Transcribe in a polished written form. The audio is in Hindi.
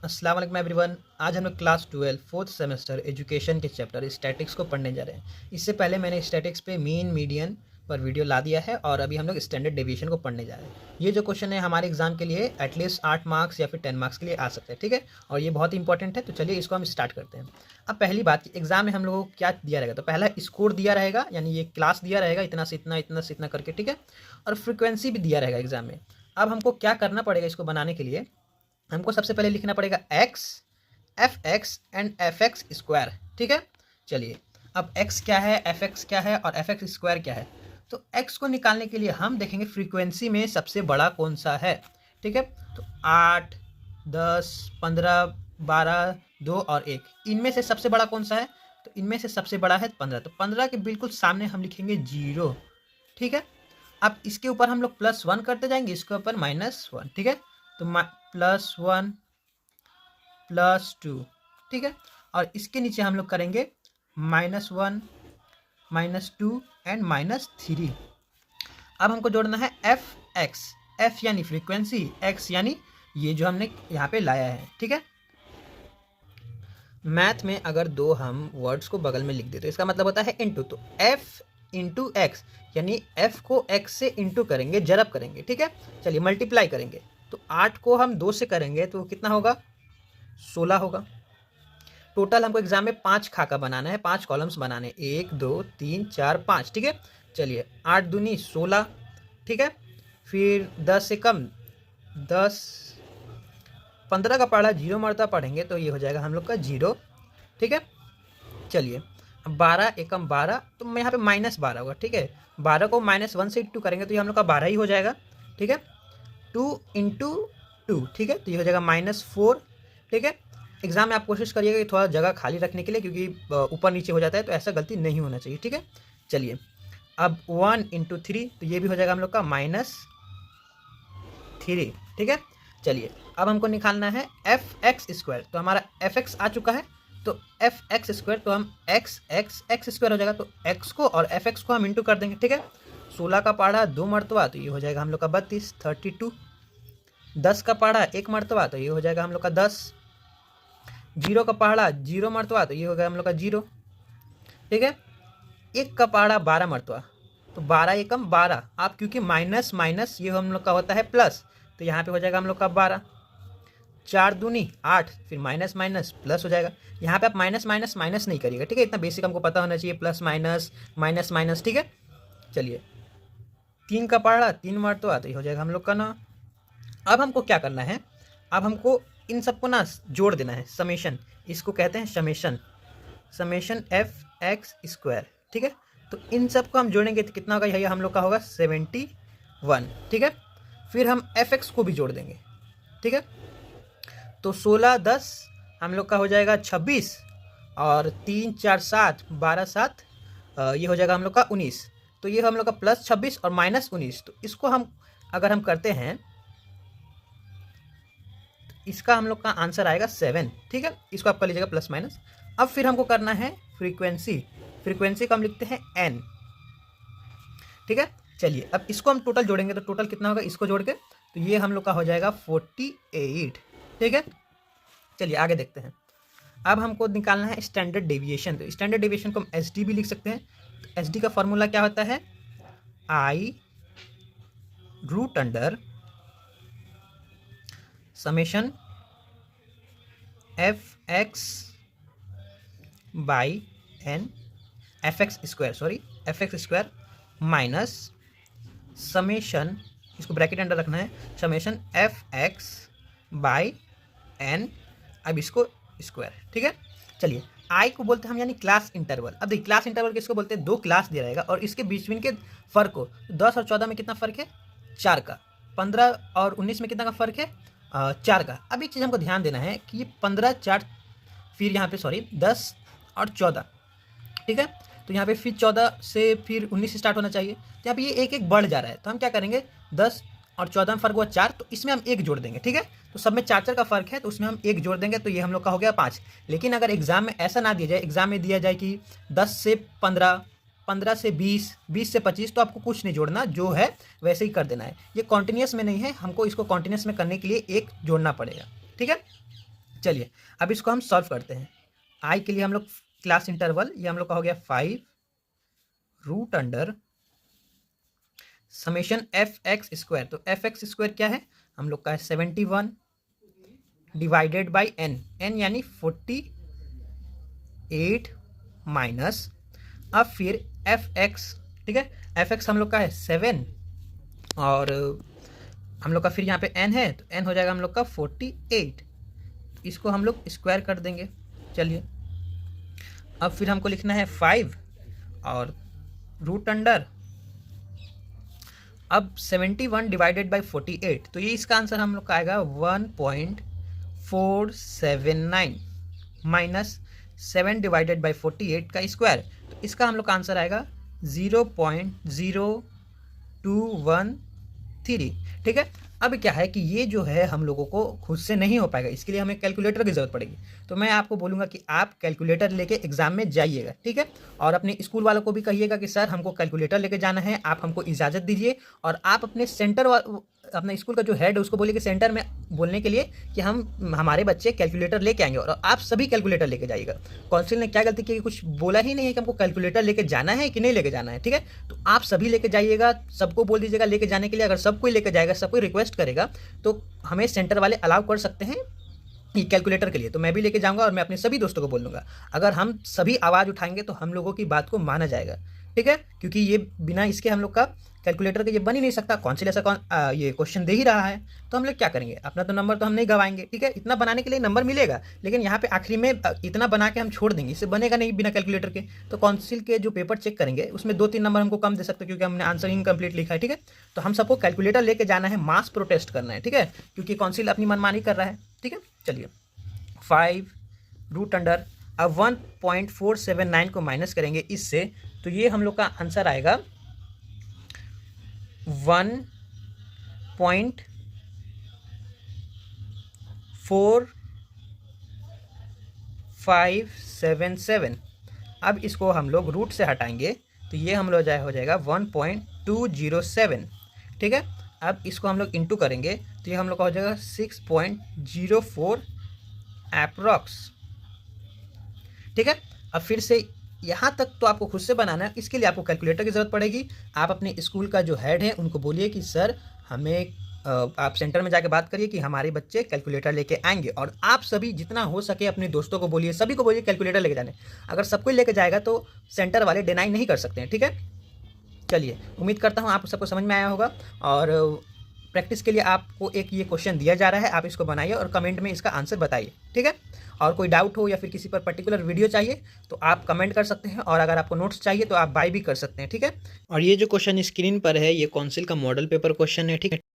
अस्सलाम वालेकुम एवरीवन। आज हम लोग क्लास 12 फोर्थ सेमेस्टर एजुकेशन के चैप्टर स्टैटिक्स को पढ़ने जा रहे हैं। इससे पहले मैंने स्टैटिक्स पे मीन मीडियन पर वीडियो ला दिया है और अभी हम लोग स्टैंडर्ड डेविएशन को पढ़ने जा रहे हैं। ये जो क्वेश्चन है हमारे एग्जाम के लिए एटलीस्ट 8 मार्क्स या फिर 10 मार्क्स के लिए आ सकते हैं, ठीक है। और ये बहुत इंपॉर्टेंट है, तो चलिए इसको हम स्टार्ट करते हैं। अब पहली बात, एग्जाम में हम लोगों को क्या दिया रहेगा, तो पहला स्कोर दिया रहेगा, यानी ये क्लास दिया रहेगा इतना से इतना इतना से इतना करके, ठीक है। और फ्रिक्वेंसी भी दिया रहेगा एग्जाम में। अब हमको क्या करना पड़ेगा, इसको बनाने के लिए हमको सबसे पहले लिखना पड़ेगा x, F x and F X square, ठीक है। चलिए, अब एक्स क्या है, एफ एक्स क्या है और एफ एक्स स्क्वायर क्या है। तो एक्स को निकालने के लिए हम देखेंगे फ्रीक्वेंसी में सबसे बड़ा कौन सा है, ठीक है। तो 8, 10, 15, 12, 2 और 1, इनमें से सबसे बड़ा कौन सा है, तो इनमें से सबसे बड़ा है 15। तो 15 के बिल्कुल सामने हम लिखेंगे 0, ठीक है। अब इसके ऊपर हम लोग +1 करते जाएंगे, इसके ऊपर -1, ठीक है। तो +1 +2, ठीक है। और इसके नीचे हम लोग करेंगे -1 -2 एंड -3। अब हमको जोड़ना है एफ एक्स, एफ यानी फ्रीक्वेंसी, एक्स यानी ये जो हमने यहाँ पे लाया है, ठीक है। मैथ में अगर दो हम वर्ड्स को बगल में लिख दे तो इसका मतलब होता है इनटू। तो एफ इंटू एक्स, यानी एफ को एक्स से इंटू करेंगे, जरब करेंगे, ठीक है। चलिए मल्टीप्लाई करेंगे, तो 8 को हम 2 से करेंगे तो कितना होगा, 16 होगा। टोटल हमको एग्जाम में 5 खाका बनाना है, 5 कॉलम्स बनाने, 1 2 3 4 5, ठीक है। चलिए 8 दूनी 16, ठीक है। फिर 10 से कम 10, 15 का पढ़ा 0 मरतबा पढ़ेंगे तो ये हो जाएगा हम लोग का 0, ठीक है। चलिए अब 12 एकम 12, तो यहाँ पे -12 होगा, ठीक है। 12 को -1 से 2 करेंगे तो ये हम लोग का 12 ही हो जाएगा, ठीक है। 2 इंटू 2, ठीक है, तो ये हो जाएगा -4, ठीक है। एग्जाम में आप कोशिश करिएगा कि थोड़ा जगह खाली रखने के लिए, क्योंकि ऊपर नीचे हो जाता है तो ऐसा गलती नहीं होना चाहिए, ठीक है। चलिए अब 1 इंटू 3, तो ये भी हो जाएगा हम लोग का -3, ठीक है। चलिए अब हमको निकालना है एफ एक्स स्क्वायर, तो हमारा एफ एक्स आ चुका है, तो एफ एक्स स्क्वायर, तो हम एक्स एक्स एक्स स्क्वायर हो जाएगा, तो एक्स को और एफ एक्स को हम इंटू कर देंगे, ठीक है। 16 का पढ़ा 2 मरतबा तो ये हो जाएगा हम लोग का 32, 32। 10 का पढ़ा 1 मरतबा तो ये हो जाएगा हम लोग का 10। 0 का पहाड़ा 0 मरतबा तो ये हो गया हम लोग का 0, ठीक है। 1 का पहाड़ा 12 मरतबा, तो 12 एकम 12, आप क्योंकि माइनस माइनस ये हम लोग का होता है प्लस, तो यहाँ पे हो जाएगा हम लोग का 12। 4 दूनी 8, फिर माइनस माइनस प्लस हो जाएगा। यहाँ पे आप माइनस माइनस माइनस नहीं करिएगा, ठीक है। इतना बेसिक हमको पता होना चाहिए, प्लस माइनस माइनस माइनस, ठीक है। चलिए 3 का पहाड़ा 3 मरतबा तो ये हो जाएगा हम लोग का 9। अब हमको क्या करना है, अब हमको इन सबको ना जोड़ देना है, समेशन, इसको कहते हैं summation, summation F X square, ठीक है। तो इन सबको हम जोड़ेंगे तो कितना होगा, यही हम लोग का होगा 71, ठीक है। फिर हम एफ एक्स को भी जोड़ देंगे, ठीक है। तो 16 10 हम लोग का हो जाएगा 26, और 3 4 7 12 7, ये हो जाएगा हम लोग का 19। तो ये हम लोग का +26 और -19, तो इसको हम अगर हम करते हैं, इसका हम लोग का आंसर आएगा 7, ठीक है। इसको आप कर लीजिएगा प्लस माइनस। अब फिर हमको करना है फ्रीक्वेंसी, फ्रीक्वेंसी को हम लिखते हैं n, ठीक है। चलिए अब इसको हम टोटल जोड़ेंगे तो टोटल कितना होगा, इसको जोड़ के तो ये हम लोग का हो जाएगा 48, ठीक है। चलिए आगे देखते हैं। अब हमको निकालना है स्टैंडर्ड डेविएशन, तो स्टैंडर्ड डेविएशन को हम एस डी भी लिख सकते हैं। तो एस डी का फॉर्मूला क्या होता है, I√अंडर summation F X by N, F X square, sorry F X square minus summation, इसको ब्रैकेट अंडर रखना है, summation F X by N, अब इसको स्क्वायर, ठीक है। चलिए आई को बोलते हैं हम यानी क्लास इंटरवल। अब देखिए क्लास इंटरवल किसको बोलते हैं, 2 क्लास दिया रहेगा और इसके बीच में के फ़र्क को, 10 और 14 में कितना फ़र्क है, 4 का। 15 और 19 में कितना का फ़र्क है, 4 का। अब एक चीज़ हमको ध्यान देना है कि ये 15 4, फिर यहाँ पे सॉरी 10 और 14, ठीक है। तो यहाँ पे फिर 14 से फिर 19 स्टार्ट होना चाहिए, तो यहाँ पे ये एक एक बढ़ जा रहा है, तो हम क्या करेंगे, 10 और 14 में फ़र्क हुआ 4, तो इसमें हम 1 जोड़ देंगे, ठीक है। तो सब में 4 4 का फ़र्क है, तो उसमें हम 1 जोड़ देंगे, तो ये हम लोग का हो गया 5। लेकिन अगर एग्जाम में ऐसा ना दिया जाए, एग्जाम में दिया जाए कि 10 से 15, 15 से 20, 20 से 25, तो आपको कुछ नहीं जोड़ना, जो है वैसे ही कर देना है। ये कॉन्टिन्यूस में नहीं है, हमको इसको कॉन्टिन्यूस में करने के लिए 1 जोड़ना पड़ेगा, ठीक है। चलिए अब इसको हम सॉल्व करते हैं। आई के लिए हम लोग क्लास इंटरवल, ये हम लोग का हो गया 5 root under summation F X square. तो एफ एक्स स्क्वायर क्या है, हम लोग का है 71 डिवाइडेड बाई एन, एन यानी 48 माइनस, अब फिर एफ एक्स, ठीक है, एफ एक्स हम लोग का है 7 और हम लोग का फिर यहाँ पे एन है तो एन हो जाएगा हम लोग का 48, इसको हम लोग स्क्वायर कर देंगे। चलिए अब फिर हमको लिखना है 5 और रूट अंडर, अब 71 डिवाइडेड बाई 48, तो ये इसका आंसर हम लोग का आएगा 1.479 माइनस 7 डिवाइडेड बाई 48 का स्क्वायर, तो इसका हम लोग का आंसर आएगा 0.0213। ठीक है, अब क्या है कि ये जो है हम लोगों को खुद से नहीं हो पाएगा, इसके लिए हमें कैलकुलेटर की ज़रूरत पड़ेगी। तो मैं आपको बोलूँगा कि आप कैलकुलेटर लेके एग्जाम में जाइएगा, ठीक है, और अपने स्कूल वालों को भी कहिएगा कि सर हमको कैलकुलेटर लेके जाना है, आप हमको इजाज़त दीजिए। और आप अपने अपने स्कूल का जो हेड है उसको बोलिए कि सेंटर में बोलने के लिए कि हमारे बच्चे कैलकुलेटर लेके आएंगे, और आप सभी कैलकुलेटर लेके जाइएगा। काउंसिल ने क्या गलती की, कुछ बोला ही नहीं है कि हमको कैलकुलेटर लेके जाना है कि नहीं लेके जाना है, ठीक है, तो आप सभी लेके जाइएगा, सबको बोल दीजिएगा लेके जाने के लिए। अगर सब कोई लेके जाएगा, सब कोई रिक्वेस्ट करेगा तो हमें सेंटर वाले अलाउ कर सकते हैं ये कैलकुलेटर के लिए। तो मैं भी लेके जाऊंगा और मैं अपने सभी दोस्तों को बोल दूंगा। अगर हम सभी आवाज़ उठाएंगे तो हम लोगों की बात को माना जाएगा, ठीक है, क्योंकि ये बिना इसके हम लोग का कैलकुलेटर के ये बन ही नहीं सकता। काउंसिल ऐसा ये क्वेश्चन दे ही रहा है, तो हम लोग क्या करेंगे, अपना तो नंबर तो हम नहीं गवाएंगे, ठीक है, इतना बनाने के लिए नंबर मिलेगा, लेकिन यहाँ पे आखिरी में इतना बना के हम छोड़ देंगे, इससे बनेगा नहीं बिना कैलकुलेटर के। तो काउंसिल के जो पेपर चेक करेंगे उसमें 2-3 नंबर हमको कम दे सकते हैं, क्योंकि हमने आंसर इनकम्प्लीट लिखा है, ठीक है। तो हम सबको कैलकुलेटर लेके जाना है, मास प्रोटेस्ट करना है, ठीक है, क्योंकि काउंसिल अपनी मनमानी कर रहा है, ठीक है। चलिए 5 रूट अंडर, अब 1.479 को माइनस करेंगे इससे, तो ये हम लोग का आंसर आएगा 1.4577। अब इसको हम लोग रूट से हटाएंगे तो ये हम लोग हो जाएगा 1.207, ठीक है। अब इसको हम लोग इंटू करेंगे तो ये हम लोग का हो जाएगा 6.04 एप्रॉक्स, ठीक है। अब फिर से यहाँ तक तो आपको खुद से बनाना है, इसके लिए आपको कैलकुलेटर की ज़रूरत पड़ेगी। आप अपने स्कूल का जो हेड है उनको बोलिए कि सर हमें आप सेंटर में जाके बात करिए कि हमारे बच्चे कैलकुलेटर लेके आएंगे, और आप सभी जितना हो सके अपने दोस्तों को बोलिए, सभी को बोलिए कैलकुलेटर लेके जाने। अगर सब कोई लेके जाएगा तो सेंटर वाले डिनाई नहीं कर सकते हैं, ठीक है। चलिए उम्मीद करता हूँ आप सबको समझ में आया होगा, और प्रैक्टिस के लिए आपको एक ये क्वेश्चन दिया जा रहा है, आप इसको बनाइए और कमेंट में इसका आंसर बताइए, ठीक है। और कोई डाउट हो या फिर किसी पर पर्टिकुलर वीडियो चाहिए तो आप कमेंट कर सकते हैं, और अगर आपको नोट्स चाहिए तो आप बाय भी कर सकते हैं, ठीक है। और ये जो क्वेश्चन स्क्रीन पर है ये काउंसिल का मॉडल पेपर क्वेश्चन है, ठीक है।